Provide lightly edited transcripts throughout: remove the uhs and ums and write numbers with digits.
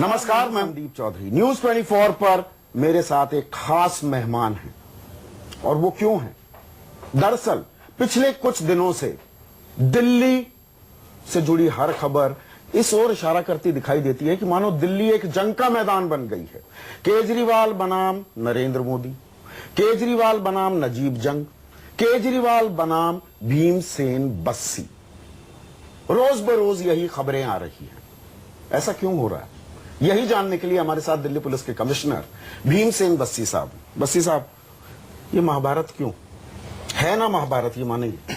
नमस्कार, मैं मनदीप चौधरी। न्यूज 24 पर मेरे साथ एक खास मेहमान है। और वो क्यों है? दरअसल पिछले कुछ दिनों से दिल्ली से जुड़ी हर खबर इस ओर इशारा करती दिखाई देती है कि मानो दिल्ली एक जंग का मैदान बन गई है। केजरीवाल बनाम नरेंद्र मोदी, केजरीवाल बनाम नजीब जंग, केजरीवाल बनाम भीमसेन बस्सी। रोज बरोज यही खबरें आ रही हैं। ऐसा क्यों हो रहा है? यही जानने के लिए हमारे साथ दिल्ली पुलिस के कमिश्नर भीमसेन बस्सी साहब। बस्सी साहब, ये महाभारत क्यों है? ना महाभारत ये मानेंगे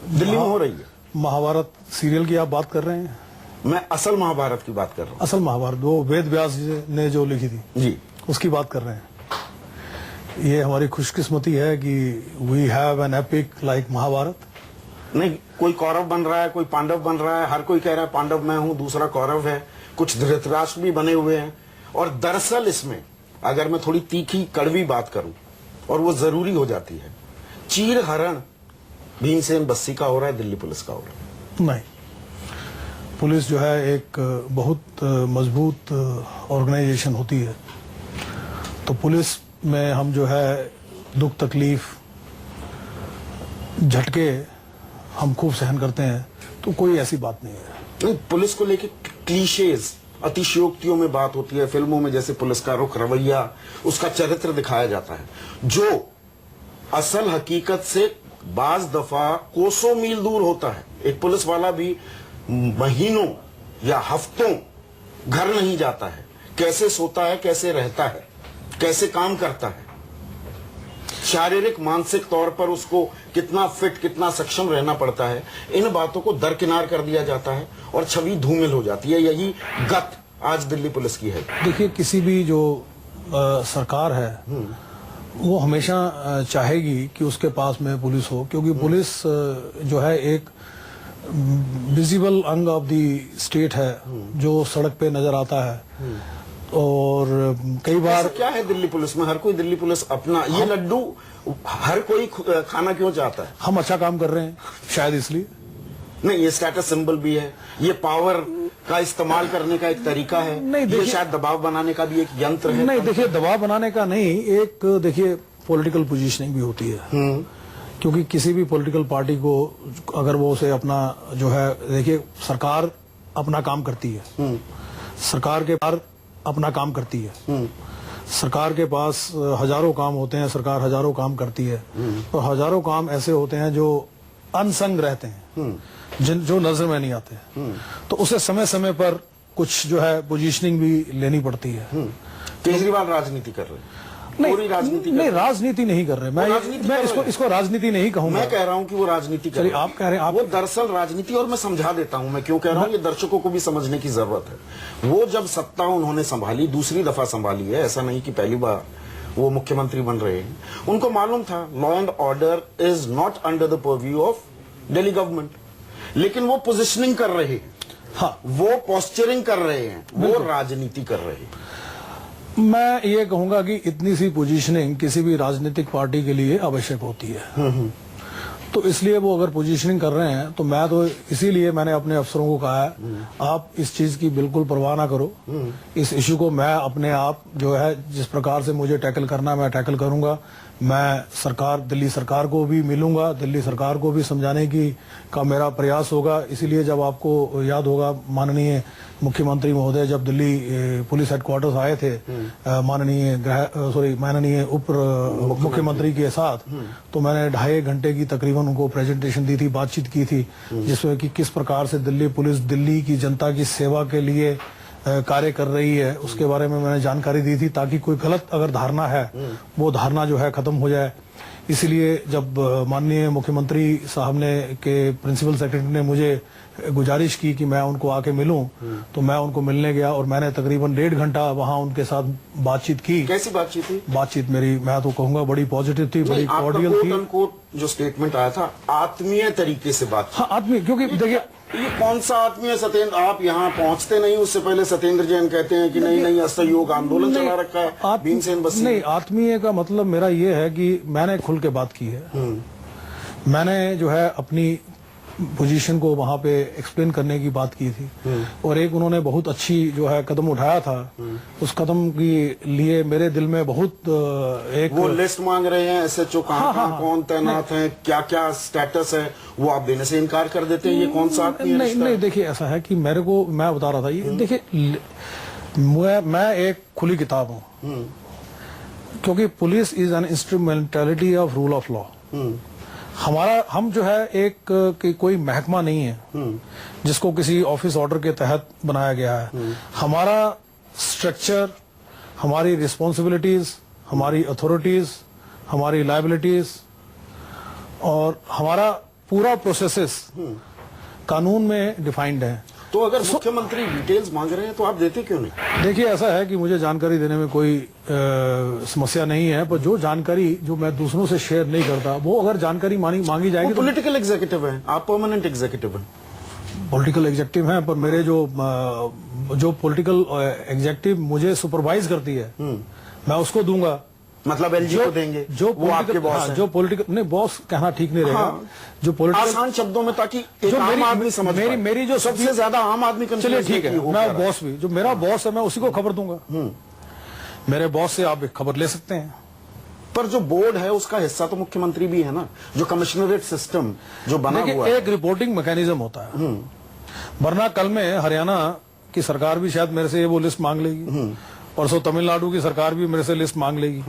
दिल्ली में हो रही है। महाभारत सीरियल की आप बात कर रहे हैं? मैं असल महाभारत की बात कर रहा हूँ। असल महाभारत वो वेद व्यास ने जो लिखी थी जी, उसकी बात कर रहे हैं। ये हमारी खुशकिस्मती है कि we have an epic like Mahabharata. नहीं, कोई कौरव बन रहा है, कोई पांडव बन रहा है। हर कोई कह रहा है पांडव मैं हूं, दूसरा कौरव है, कुछ धृतराष्ट्र भी बने हुए हैं। और दरअसल इसमें अगर मैं थोड़ी तीखी कड़वी बात करूं, और वो जरूरी हो जाती है, चीर हरण भीमसेन बस्सी का हो रहा है, दिल्ली पुलिस का हो रहा है। नहीं, पुलिस जो है एक बहुत मजबूत ऑर्गेनाइजेशन होती है। तो पुलिस में हम जो है दुख तकलीफ झटके हम खूब सहन करते हैं। तो कोई ऐसी बात नहीं है। नहीं, पुलिस को लेके क्लीशेज, अतिशयोक्तियों में बात होती है। फिल्मों में जैसे पुलिस का रुख, रवैया, उसका चरित्र दिखाया जाता है, जो असल हकीकत से बाज दफा कोसों मील दूर होता है। एक पुलिस वाला भी महीनों या हफ्तों घर नहीं जाता है। कैसे सोता है, कैसे रहता है, कैसे काम करता है, शारीरिक मानसिक तौर पर उसको कितना फिट, कितना सक्षम रहना पड़ता है, इन बातों को दरकिनार कर दिया जाता है और छवि धूमिल हो जाती है। यही गत आज दिल्ली पुलिस की है। देखिए, किसी भी जो सरकार है वो हमेशा चाहेगी कि उसके पास में पुलिस हो, क्योंकि पुलिस जो है एक विजिबल अंग ऑफ द स्टेट है जो सड़क पे नजर आता है। और कई बार क्या है दिल्ली पुलिस में, हर कोई दिल्ली पुलिस अपना ये लड्डू हर कोई खाना क्यों चाहता है? हम अच्छा काम कर रहे हैं शायद इसलिए। नहीं, ये स्टेटस सिंबल भी है, ये पावर का इस्तेमाल करने का एक तरीका है। नहीं, ये शायद दबाव बनाने का भी एक यंत्र है। नहीं, देखिए, दबाव बनाने का नहीं, एक देखिए पॉलिटिकल पोजीशनिंग भी होती है। क्योंकि किसी भी पॉलिटिकल पार्टी को अगर वो उसे अपना जो है, देखिए सरकार अपना काम करती है, सरकार के पास अपना काम करती है, सरकार के पास हजारों काम होते हैं, सरकार हजारों काम करती है। और हजारों काम ऐसे होते हैं जो अनसंग रहते हैं, जो नजर में नहीं आते। तो उसे समय समय पर कुछ जो है पोजीशनिंग भी लेनी पड़ती है। केजरीवाल राजनीति कर रहे हैं, पूरी राजनीति नहीं, राजनीति नहीं कर रहे। मैं इसको राजनीति नहीं कहूंगा। मैं कह रहा हूं कि वो राजनीति कर रहे हैं। आप कह रहे हैं वो दरअसल राजनीति, और मैं समझा देता हूं मैं क्यों कह रहा हूं, ये दर्शकों को भी समझने की जरूरत है। वो जब सत्ता उन्होंने संभाली, दूसरी दफा संभाली है, ऐसा नहीं कि पहली बार वो मुख्यमंत्री बन रहे हैं, उनको मालूम था law and order is not under the purview of Delhi government. लेकिन वो पोजिशनिंग कर रहे हैं, हाँ, वो पोस्चरिंग कर रहे हैं, वो राजनीति कर रहे हैं। मैं ये कहूंगा कि इतनी सी पोजीशनिंग किसी भी राजनीतिक पार्टी के लिए आवश्यक होती है। तो इसलिए वो अगर पोजीशनिंग कर रहे हैं, तो मैं तो इसीलिए मैंने अपने अफसरों को कहा है, आप इस चीज की बिल्कुल परवाह ना करो। इस इश्यू को मैं अपने आप जो है, जिस प्रकार से मुझे टैकल करना मैं टैकल करूंगा। मैं सरकार, दिल्ली सरकार को भी मिलूंगा, दिल्ली सरकार को भी समझाने का मेरा प्रयास होगा। इसीलिए जब आपको याद होगा, माननीय मुख्यमंत्री महोदय जब दिल्ली पुलिस हेडक्वार्टर्स आए थे माननीय उप मुख्यमंत्री के साथ, तो मैंने 2.5 घंटे की तकरीबन उनको प्रेजेंटेशन दी थी, बातचीत की थी, जिसमें कि किस प्रकार से दिल्ली पुलिस दिल्ली की जनता की सेवा के लिए कार्य कर रही है, उसके बारे में मैंने जानकारी दी थी, ताकि कोई गलत अगर धारणा है वो धारणा जो है खत्म हो जाए। इसलिए जब माननीय मुख्यमंत्री साहब ने के प्रिंसिपल सेक्रेटरी ने मुझे गुजारिश की कि मैं उनको आके मिलूं, तो मैं उनको मिलने गया और मैंने तकरीबन 1.5 घंटा वहां उनके साथ बातचीत की। कैसी बातचीत थी? बातचीत मेरी, मैं तो कहूंगा, बड़ी पॉजिटिव थी, बड़ी कॉर्डियल थी। जो स्टेटमेंट आया था, आत्मीय तरीके से बात। हाँ, आत्मीय, क्योंकि देखिए ये कौन सा आत्मीय? सत्येंद्र, आप यहाँ पहुँचते नहीं, उससे पहले सत्येंद्र जैन कहते हैं कि नहीं असहयोग आंदोलन चला रखा है भीमसेन बस्सी। नहीं, आत्मीय का मतलब मेरा ये है कि मैंने खुल के बात की है। मैंने जो है अपनी पोजीशन को वहां पे एक्सप्लेन करने की बात की थी, और एक उन्होंने बहुत अच्छी जो है कदम उठाया था। उस कदम के लिए मेरे दिल में बहुत एक वो लिस्ट मांग रहे हैं SHO कहाँ कौन तैनात हैं, क्या क्या स्टेटस है, वो आप देने से इनकार कर देते हैं। ये कौन सा आदमी है? नहीं, देखिए ऐसा है कि मेरे को, मैं बता रहा था ये, देखिए मैं एक खुली किताब हूँ, क्योंकि police is an instrumentality of rule of law. हम जो है एक कोई महकमा नहीं है जिसको किसी ऑफिस ऑर्डर के तहत बनाया गया है। हमारा स्ट्रक्चर, हमारी रिस्पॉन्सिबिलिटीज, हमारी अथॉरिटीज, हमारी लायबिलिटीज और हमारा पूरा प्रोसेसेस कानून में डिफाइंड है। तो अगर मुख्यमंत्री डिटेल्स मांग रहे हैं तो आप देते क्यों नहीं? देखिए ऐसा है कि मुझे जानकारी देने में कोई समस्या नहीं है, पर जो जानकारी जो मैं दूसरों से शेयर नहीं करता, वो अगर जानकारी मांगी जाएगी। पॉलिटिकल एग्जीक्यूटिव है, आप परमानेंट एग्जीक्यूटिव हैं। पॉलिटिकल एग्जेक्टिव हैं, पर मेरे जो पॉलिटिकल एग्जेक्टिव मुझे सुपरवाइज करती है, मैं उसको दूंगा। मतलब LG को देंगे, जो वो आपके बॉस हैं। जो पॉलिटिकल, नहीं बॉस कहना ठीक नहीं रहेगा। हाँ, जो पॉलिटिकल, आसान शब्दों में, ताकि एक आम आदमी समझ पाए। मेरी जो सबसे ज्यादा आम आदमी चलिए ठीक है, मैं बॉस भी, जो मेरा बॉस है मैं उसी को खबर दूंगा। मेरे बॉस से आप एक खबर ले सकते हैं। पर जो बोर्ड है उसका हिस्सा तो मुख्यमंत्री भी है ना, जो कमिश्नरेट सिस्टम जो बना हुआ है। एक रिपोर्टिंग मैकेनिज्म होता है, वरना कल में हरियाणा की सरकार भी शायद मेरे से वो लिस्ट मांग लेगी, परसों तमिलनाडु की सरकार भी मेरे से लिस्ट मांग लेगी।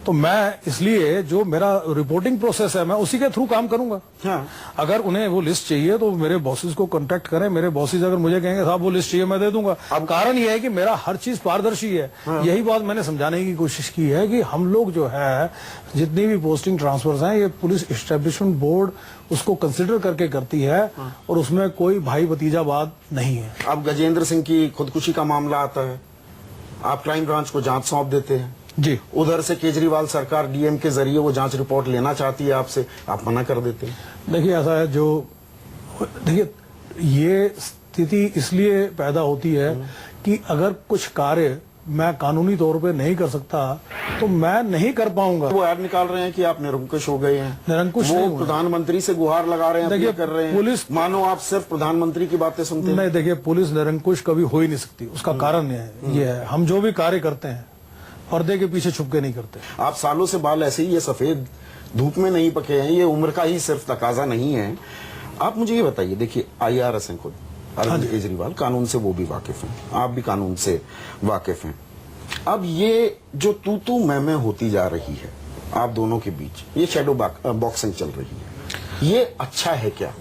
तो मैं इसलिए जो मेरा रिपोर्टिंग प्रोसेस है मैं उसी के थ्रू काम करूंगा। अगर उन्हें वो लिस्ट चाहिए तो मेरे बॉसेस को कांटेक्ट करें। मेरे बॉसेस अगर मुझे कहेंगे साहब वो लिस्ट चाहिए, मैं दे दूंगा। अब कारण यह है कि मेरा हर चीज पारदर्शी है। यही बात मैंने समझाने की कोशिश की है कि हम लोग जो है जितनी भी पोस्टिंग ट्रांसफर्स हैं, ये पुलिस एस्टेब्लिशमेंट बोर्ड उसको कंसिडर करके करती है, और उसमें कोई भाई भतीजावाद नहीं है। अब गजेंद्र सिंह की खुदकुशी का मामला आता है, आप क्राइम ब्रांच को जांच सौंप देते हैं जी। उधर से केजरीवाल सरकार DM के जरिए वो जांच रिपोर्ट लेना चाहती है आपसे, आप मना कर देते हैं। देखिए ऐसा है, देखिए ये स्थिति इसलिए पैदा होती है कि अगर कुछ कार्य मैं कानूनी तौर पे नहीं कर सकता तो मैं नहीं कर पाऊंगा। वो ऐड निकाल रहे हैं कि आप निरंकुश हो गए हैं। निरंकुश वो नहीं, प्रधानमंत्री से गुहार लगा रहे हैं, अपील कर रहे हैं। पुलिस, मानो आप सिर्फ प्रधानमंत्री की बातें सुनते हैं। नहीं, देखिए पुलिस निरंकुश कभी हो ही नहीं सकती। उसका कारण ये है, हम जो भी कार्य करते हैं पर्दे के पीछे छुप के नहीं करते। आप सालों से बाल ऐसे ही, ये सफेद धूप में नहीं पके हैं, ये उम्र का ही सिर्फ तकाजा नहीं है। आप मुझे ये बताइए, देखिए IRS हैं खुद, अरविंद केजरीवाल, कानून से वो भी वाकिफ हैं, आप भी कानून से वाकिफ हैं। अब ये जो तू मैं होती जा रही है आप दोनों के बीच, ये शैडो बॉक्सिंग चल रही है, ये अच्छा है क्या?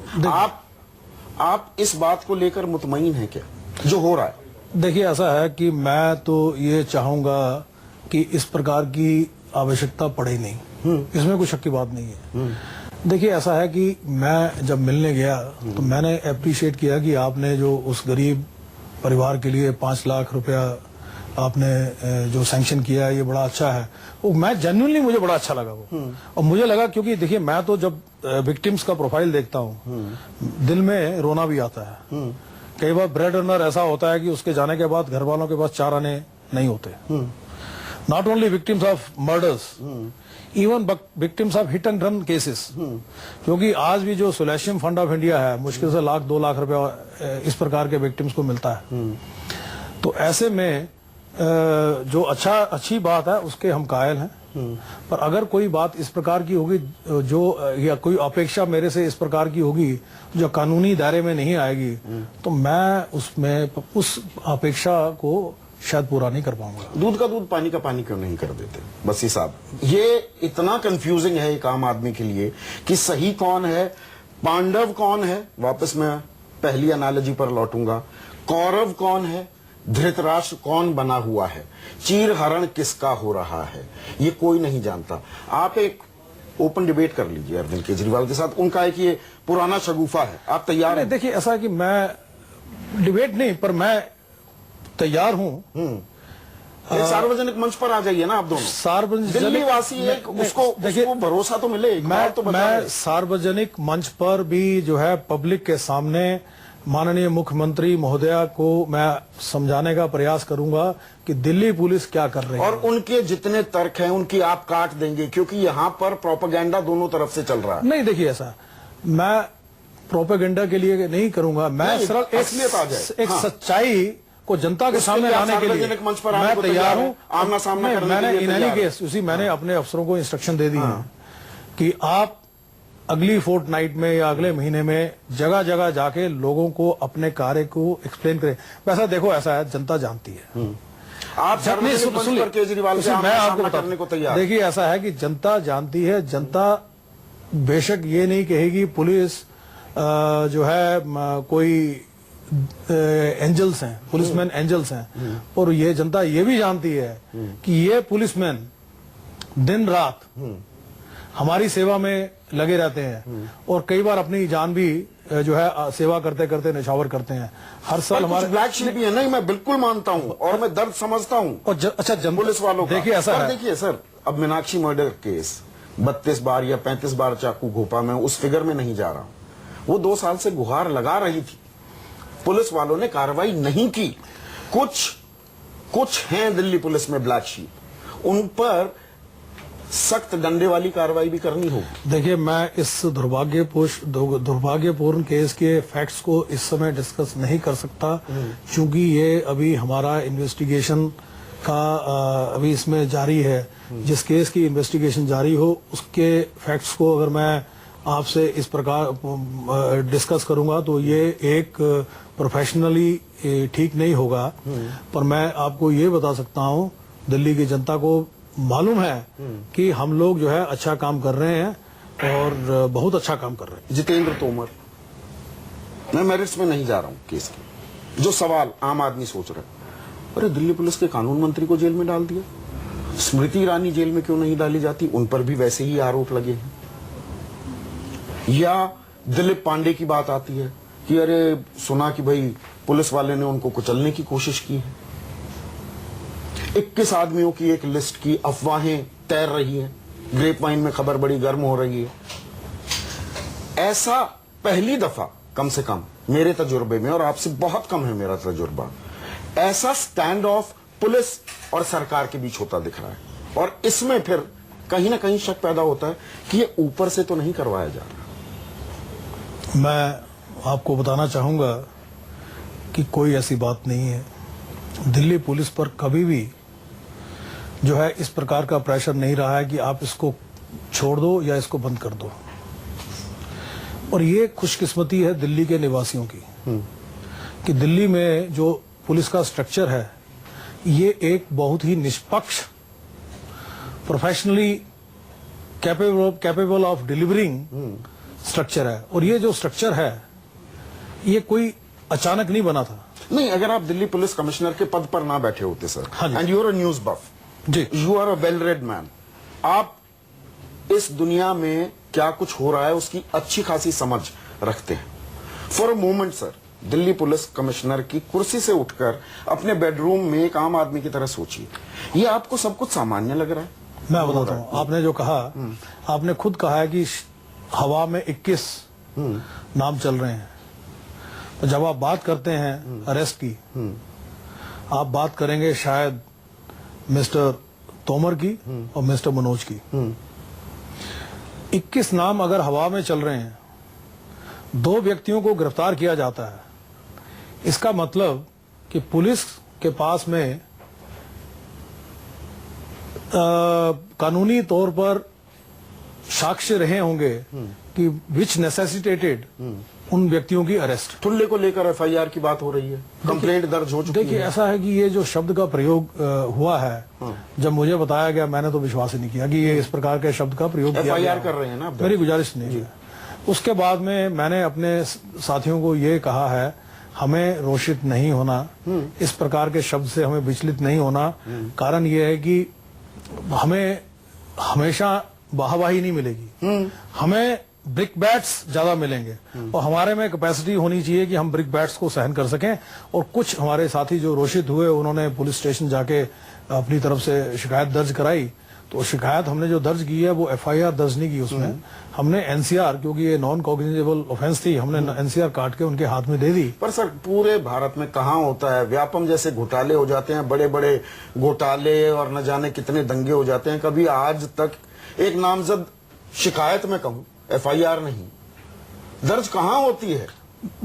आप इस बात को लेकर मुतमईन है क्या जो हो रहा है? देखिए ऐसा है कि मैं तो ये चाहूंगा कि इस प्रकार की आवश्यकता पड़े नहीं, इसमें कोई शक की बात नहीं है। देखिए ऐसा है कि मैं जब मिलने गया तो मैंने अप्रिशिएट किया कि आपने जो उस गरीब परिवार के लिए 5 लाख रुपया आपने जो सैंक्शन किया है, ये बड़ा अच्छा है। वो मैं जेन्युइनली, मुझे बड़ा अच्छा लगा वो। और मुझे लगा, क्योंकि देखिए मैं तो जब विक्टिम्स का प्रोफाइल देखता हूँ दिल में रोना भी आता है। कई बार ब्रेड अर्नर ऐसा होता है कि उसके जाने के बाद घर वालों के पास 4 आने नहीं होते। Not only victims of murders, even victims of hit and run cases. क्योंकि आज भी जो सोलेशियम फंड ऑफ इंडिया है, मुश्किल से 1-2 लाख रुपया इस प्रकार के विक्टिम्स को मिलता है। तो ऐसे में जो अच्छी बात है उसके हम कायल हैं। पर अगर कोई बात इस प्रकार की होगी जो, या कोई अपेक्षा मेरे से इस प्रकार की होगी जो कानूनी दायरे में नहीं आएगी, तो मैं उसमें उस अपेक्षा को शायद पूरा नहीं कर पाऊंगा। दूध का दूध पानी का पानी क्यों नहीं कर देते? बस साहब, ये इतना कंफ्यूजिंग है एक आम आदमी के लिए कि सही कौन है, पांडव कौन है, वापस मैं पहली एनालॉजी पर लौटूंगा, कौरव कौन है, धृतराष्ट्र कौन बना हुआ है, चीर हरण किसका हो रहा है, ये कोई नहीं जानता। आप एक ओपन डिबेट कर लीजिए अरविंद केजरीवाल के साथ, उनका है कि ये पुराना शगुफा है, आप तैयार हैं? देखिए ऐसा है कि मैं डिबेट नहीं, पर मैं तैयार हूं। सार्वजनिक मंच पर आ जाइए ना आप दोनों। सार्वजनिक दिल्ली वासी है, उसको भरोसा तो मिले। मैं सार्वजनिक मंच पर भी जो है पब्लिक के सामने माननीय मुख्यमंत्री महोदया को मैं समझाने का प्रयास करूंगा कि दिल्ली पुलिस क्या कर रही है। और उनके जितने तर्क हैं उनकी आप काट देंगे, क्योंकि यहाँ पर प्रोपेगेंडा दोनों तरफ से चल रहा है। नहीं, देखिए ऐसा, मैं प्रोपेगेंडा के लिए नहीं करूंगा मैं, सिर्फ असलियत आ जाए। एक सच्चाई को जनता के सामने लाने के लिए मंच पर आने मैं को तैयार हूं। आमना सामना करने मैंने के लिए इन एनी तैयार है। केस उसी मैंने अपने अफसरों को इंस्ट्रक्शन दे दी है कि आप अगली फोर्टनाइट में या अगले महीने में जगह जगह जाके लोगों को अपने कार्य को एक्सप्लेन करें। वैसा देखो, ऐसा है, जनता जानती है। आप सार्वजनिक मंच पर केजरीवाल से मैं आपको करने को तैयार। देखिए, ऐसा है कि जनता जानती है। जनता बेशक ये नहीं कहेगी पुलिस जो है कोई एंजल्स हैं, पुलिसमैन एंजल्स हैं, और ये जनता ये भी जानती है कि ये पुलिसमैन दिन रात हमारी सेवा में लगे रहते हैं और कई बार अपनी जान भी जो है सेवा करते करते निछावर करते हैं। हर साल हमारे ब्लैक शीप भी है। नहीं, मैं बिल्कुल मानता हूं और मैं दर्द समझता हूं। और अच्छा, पुलिस वालों का देखिए ऐसा है, देखिए सर, अब मीनाक्षी मर्डर केस 32 बार या 35 बार चाकू घोपा, मैं उस फिगर में नहीं जा रहा हूं। वो 2 साल से गुहार लगा रही थी, पुलिस वालों ने कार्रवाई नहीं की। कुछ हैं दिल्ली पुलिस में ब्लैक शीप, उन पर सख्त डंडे वाली कार्रवाई भी करनी होगी। देखिए, मैं इस दुर्भाग्यपूर्ण केस के फैक्ट्स को इस समय डिस्कस नहीं कर सकता, क्योंकि ये अभी हमारा इन्वेस्टिगेशन का अभी इसमें जारी है। जिस केस की इन्वेस्टिगेशन जारी हो उसके फैक्ट्स को अगर मैं आपसे इस प्रकार डिस्कस करूंगा तो ये एक प्रोफेशनली ठीक नहीं होगा। पर मैं आपको ये बता सकता हूं, दिल्ली की जनता को मालूम है कि हम लोग जो है अच्छा काम कर रहे हैं और बहुत अच्छा काम कर रहे हैं। जितेंद्र तोमर, मैं मेरिट्स में नहीं जा रहा हूं केस के, जो सवाल आम आदमी सोच रहा है, अरे दिल्ली पुलिस के कानून मंत्री को जेल में डाल दिया, स्मृति ईरानी जेल में क्यों नहीं डाली जाती? उन पर भी वैसे ही आरोप लगे हैं। या दिलीप पांडे की बात आती है कि अरे सुना कि भाई पुलिस वाले ने उनको कुचलने की कोशिश की है। 21 आदमियों की एक लिस्ट की अफवाहें तैर रही है, ग्रेप वाइन में खबर बड़ी गर्म हो रही है। ऐसा पहली दफा कम से कम मेरे तजुर्बे में, और आपसे बहुत कम है मेरा तजुर्बा, ऐसा स्टैंड ऑफ पुलिस और सरकार के बीच होता दिख रहा है। और इसमें फिर कहीं ना कहीं शक पैदा होता है कि ये ऊपर से तो नहीं करवाया जा रहा। मैं आपको बताना चाहूंगा कि कोई ऐसी बात नहीं है। दिल्ली पुलिस पर कभी भी जो है इस प्रकार का प्रेशर नहीं रहा है कि आप इसको छोड़ दो या इसको बंद कर दो। और ये खुशकिस्मती है दिल्ली के निवासियों की कि दिल्ली में जो पुलिस का स्ट्रक्चर है ये एक बहुत ही निष्पक्ष, professionally capable of delivering structure है। और ये जो स्ट्रक्चर है ये कोई अचानक नहीं बना था। नहीं, अगर आप दिल्ली पुलिस कमिश्नर के पद पर ना बैठे होते sir, and you are a news buff, जी, you are a well read man, आप इस दुनिया में क्या कुछ हो रहा है उसकी अच्छी खासी समझ रखते हैं। For a moment sir, Delhi police commissioner की कुर्सी से उठकर अपने बेडरूम में एक आम आदमी की तरह सोचिए, ये आपको सब कुछ सामान्य लग रहा है? मैं बताता हूँ, आपने जो कहा, आपने खुद कहा है कि हवा में 21 नाम चल रहे हैं। तो जब आप बात करते हैं अरेस्ट की, आप बात करेंगे शायद मिस्टर तोमर की और मिस्टर मनोज की। 21 नाम अगर हवा में चल रहे हैं, 2 व्यक्तियों को गिरफ्तार किया जाता है, इसका मतलब कि पुलिस के पास में कानूनी तौर पर साक्ष्य रहे होंगे कि विच नेसेसिटेटेड उन व्यक्तियों की अरेस्ट। ठुल्ले को लेकर एफआईआर की बात हो रही है, कंप्लेंट दर्ज हो चुकी है। देखिए, ऐसा है कि ये जो शब्द का प्रयोग हुआ है, जब मुझे बताया गया मैंने तो विश्वास ही नहीं किया कि ये इस प्रकार के शब्द का प्रयोग किया गया। एफआईआर कर रहे हैं ना आप? मेरी गुजारिश नहीं है। उसके बाद में मैंने अपने साथियों को ये कहा है, हमें रोषित नहीं होना, इस प्रकार के शब्द से हमें विचलित नहीं होना। कारण ये है कि हमें हमेशा वाहवाही नहीं मिलेगी, हमें ब्रिक बैट्स ज्यादा मिलेंगे और हमारे में कैपेसिटी होनी चाहिए कि हम ब्रिक बैट्स को सहन कर सकें। और कुछ हमारे साथी जो रोषित हुए, उन्होंने पुलिस स्टेशन जाके अपनी तरफ से शिकायत दर्ज कराई। तो शिकायत हमने जो दर्ज की है वो एफआईआर दर्ज नहीं की, उसमें हमने एनसीआर, क्योंकि ये नॉन कॉग्निजेबल ऑफेंस थी, हमने एनसीआर काट के उनके हाथ में दे दी। पर सर, पूरे भारत में कहाँ होता है, व्यापम जैसे घोटाले हो जाते हैं, बड़े बड़े घोटाले, और न जाने कितने दंगे हो जाते हैं। कभी आज तक एक नामजद शिकायत में कहूं, एफआईआर नहीं, दर्ज कहाँ होती है?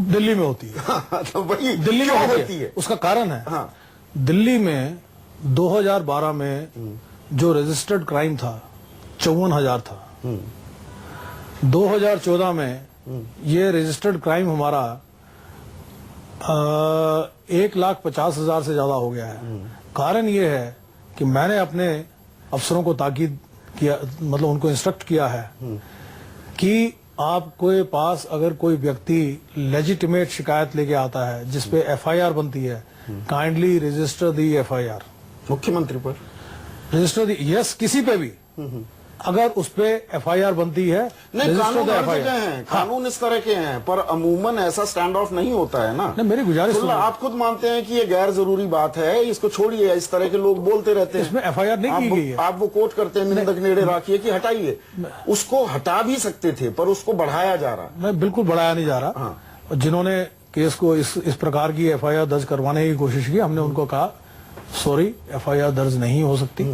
दिल्ली में होती है। तो वही दिल्ली में क्यों होती है, उसका कारण है। हाँ। दिल्ली में 2012 में जो रजिस्टर्ड क्राइम था 54,000 था। 2014 में ये रजिस्टर्ड क्राइम हमारा 1,50,000 से ज्यादा हो गया है। कारण ये है कि मैंने अपने अफसरों को ताकीद किया, मतलब उनको इंस्ट्रक्ट किया है कि आपके पास अगर कोई व्यक्ति लेजिटिमेट शिकायत लेके आता है जिसपे एफआईआर बनती है, काइंडली रजिस्टर दी एफआईआर। मुख्यमंत्री पर रजिस्टर दी, यस, किसी पे भी अगर उस पे एफआईआर बनती है, नहीं, register कानून the हर FIR। जगह हैं, कानून इस तरह के हैं, पर अमूमन ऐसा स्टैंड ऑफ नहीं होता है ना। नहीं, मेरी गुजारिश तो आप खुद मानते हैं कि ये गैर जरूरी बात है, इसको छोड़िए, इस तरह के लोग बोलते रहते हैं। इसमें एफआईआर नहीं की गई है। आप वो कोट करते हैं, निंदक नेड़े राखिए, कि हटाइए। उसको हटा भी सकते थे, पर उसको बढ़ाया जा रहा। मैं बिल्कुल बढ़ाया नहीं जा रहा। और जिन्होंने केस को इस प्रकार की एफआईआर दर्ज करवाने की कोशिश की, हमने उनको कहा सॉरी, एफआईआर दर्ज नहीं हो सकती।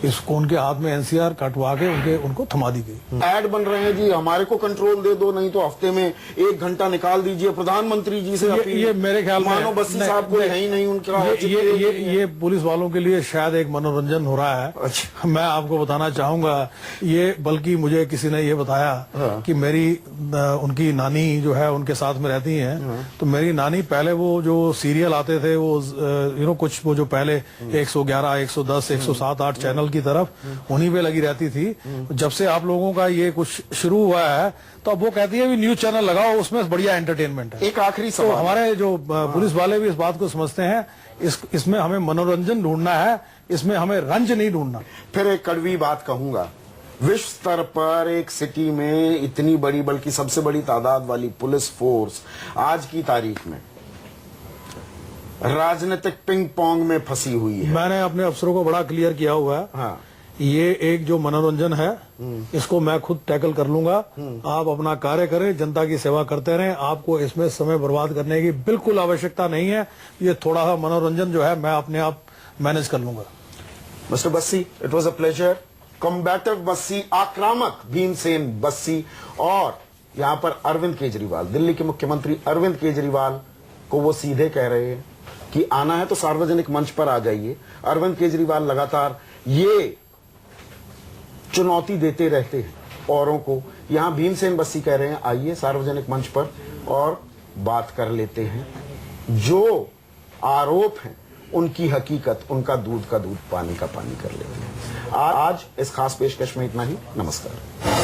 इसको उनके हाथ में एनसीआर कटवा के उनको थमा दी गई। ऐड बन रहे हैं जी, हमारे को कंट्रोल दे दो, नहीं तो हफ्ते में 1 घंटा निकाल दीजिए। प्रधानमंत्री जी से ये मेरे ख्याल में मानो बस्सी साहब को है ही नहीं उनका। ये पुलिस वालों के लिए शायद एक मनोरंजन हो रहा है। अच्छा। मैं आपको बताना चाहूंगा, ये बल्कि मुझे किसी ने ये बताया कि मेरी उनकी नानी जो है उनके साथ में रहती हैं। तो मेरी नानी पहले वो जो सीरियल आते थे वो कुछ वो जो पहले 111, 110, 107, 8 चैनल की तरफ उन्हीं पे लगी रहती थी। जब से आप लोगों का ये कुछ शुरू हुआ है तो अब वो कहती है भी न्यूज चैनल लगाओ, उसमें बढ़िया एंटरटेनमेंट है। एक आखिरी तो सवाल, हमारे जो पुलिस वाले भी इस बात को समझते हैं, इसमें हमें मनोरंजन ढूंढना है, इसमें हमें रंज नहीं ढूंढना। फिर एक कड़वी बात कहूंगा, विश्व स्तर पर एक सिटी में इतनी बड़ी, बल्कि सबसे बड़ी तादाद वाली पुलिस फोर्स आज की तारीख में राजनीतिक पिंग पोंग में फंसी हुई है। मैंने अपने अफसरों को बड़ा क्लियर किया हुआ है। हाँ। ये एक जो मनोरंजन है इसको मैं खुद टैकल कर लूंगा। आप अपना कार्य करें, जनता की सेवा करते रहें, आपको इसमें समय बर्बाद करने की बिल्कुल आवश्यकता नहीं है। ये थोड़ा सा मनोरंजन जो है मैं अपने आप मैनेज कर लूंगा। Mister Bassi, it was a pleasure. Combative Bassi, आक्रामक भीमसेन बस्सी, और यहाँ पर अरविंद केजरीवाल, दिल्ली के मुख्यमंत्री अरविंद केजरीवाल को वो सीधे कह रहे हैं कि आना है तो सार्वजनिक मंच पर आ जाइए। अरविंद केजरीवाल लगातार ये चुनौती देते रहते हैं औरों को। यहां भीमसेन बस्सी कह रहे हैं आइए सार्वजनिक मंच पर और बात कर लेते हैं। जो आरोप हैं उनकी हकीकत, उनका दूध का दूध, पानी का पानी कर लेते हैं। आज इस खास पेशकश में इतना ही। नमस्कार।